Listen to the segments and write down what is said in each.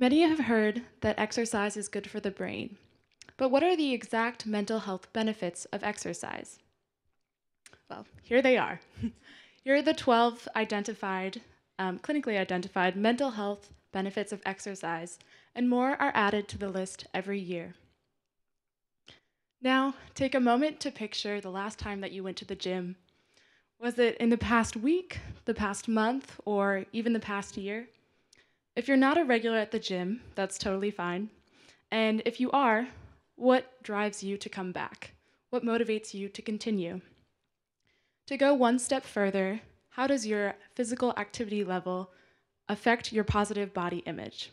Many have heard that exercise is good for the brain, but what are the exact mental health benefits of exercise? Well, here they are. Here are the 12 clinically identified mental health benefits of exercise, and more are added to the list every year. Now, take a moment to picture the last time that you went to the gym. Was it in the past week, the past month, or even the past year? If you're not a regular at the gym, that's totally fine. And if you are, what drives you to come back? What motivates you to continue? To go one step further, how does your physical activity level affect your positive body image?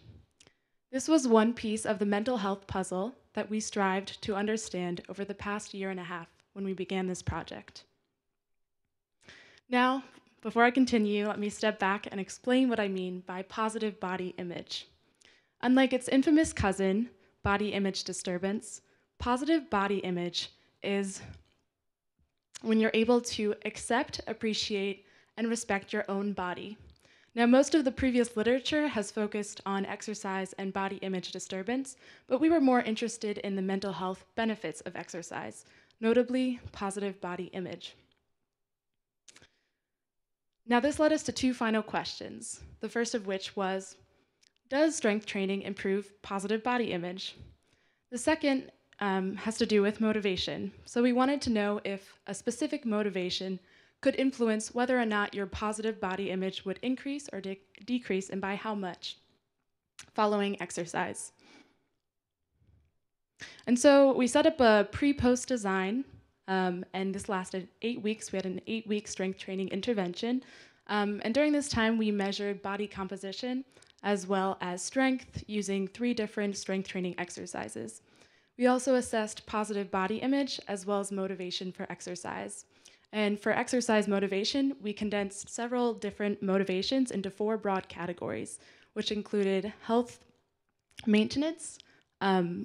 This was one piece of the mental health puzzle that we strived to understand over the past year and a half when we began this project. Now, before I continue, let me step back and explain what I mean by positive body image. Unlike its infamous cousin, body image disturbance, positive body image is when you're able to accept, appreciate, and respect your own body. Now, most of the previous literature has focused on exercise and body image disturbance, but we were more interested in the mental health benefits of exercise, notably positive body image. Now, this led us to two final questions, the first of which was, does strength training improve positive body image? The second has to do with motivation. So we wanted to know if a specific motivation could influence whether or not your positive body image would increase or decrease, and by how much, following exercise. And so we set up a pre-post design, and this lasted 8 weeks. We had an 8-week strength training intervention. And during this time, we measured body composition as well as strength using 3 different strength training exercises. We also assessed positive body image as well as motivation for exercise. And for exercise motivation, we condensed several different motivations into 4 broad categories, which included health maintenance,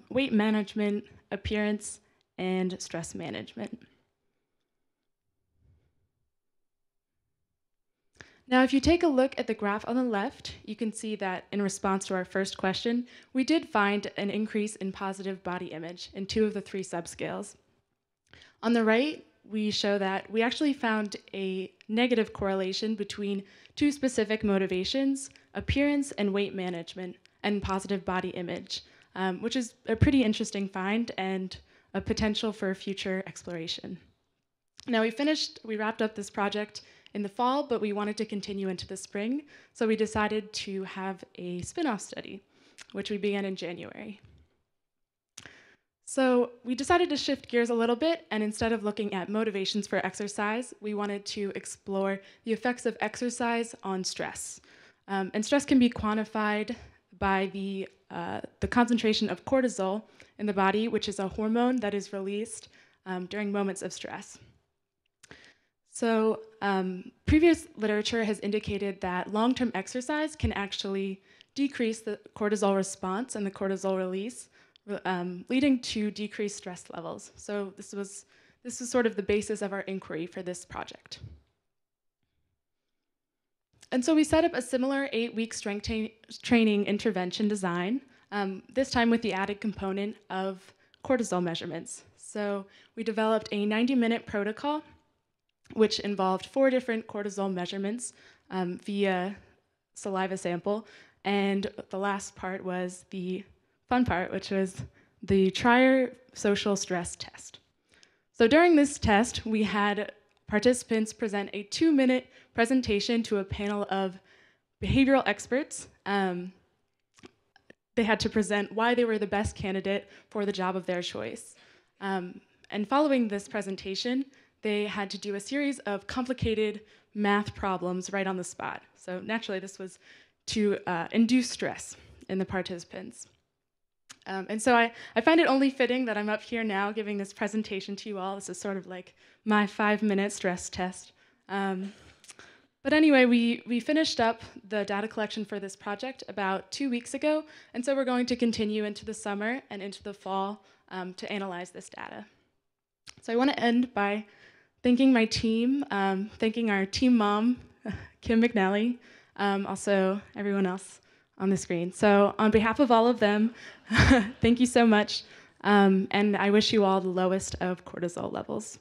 weight management, appearance, and stress management. Now, if you take a look at the graph on the left, you can see that in response to our first question, we did find an increase in positive body image in 2 of the 3 subscales. On the right, we show that we actually found a negative correlation between 2 specific motivations, appearance and weight management, and positive body image, which is a pretty interesting find and a potential for future exploration. Now, we wrapped up this project in the fall, but we wanted to continue into the spring, so we decided to have a spin-off study, which we began in January. So we decided to shift gears a little bit, and instead of looking at motivations for exercise, we wanted to explore the effects of exercise on stress. And stress can be quantified by the concentration of cortisol in the body, which is a hormone that is released during moments of stress. So previous literature has indicated that long-term exercise can actually decrease the cortisol response and the cortisol release, leading to decreased stress levels. So this was sort of the basis of our inquiry for this project. And so we set up a similar 8-week strength training intervention design, this time with the added component of cortisol measurements. So we developed a 90-minute protocol which involved 4 different cortisol measurements via saliva sample. And the last part was the fun part, which was the Trier social stress test. So during this test, we had participants present a 2-minute presentation to a panel of behavioral experts. They had to present why they were the best candidate for the job of their choice. And following this presentation, they had to do a series of complicated math problems right on the spot. So naturally, this was to induce stress in the participants. And so I find it only fitting that I'm up here now giving this presentation to you all. This is sort of like my 5-minute stress test. But anyway, we finished up the data collection for this project about 2 weeks ago, and so we're going to continue into the summer and into the fall to analyze this data. So I want to end by thanking my team, thanking our team mom, Kim McNally, also everyone else on the screen. So on behalf of all of them, thank you so much. And I wish you all the lowest of cortisol levels.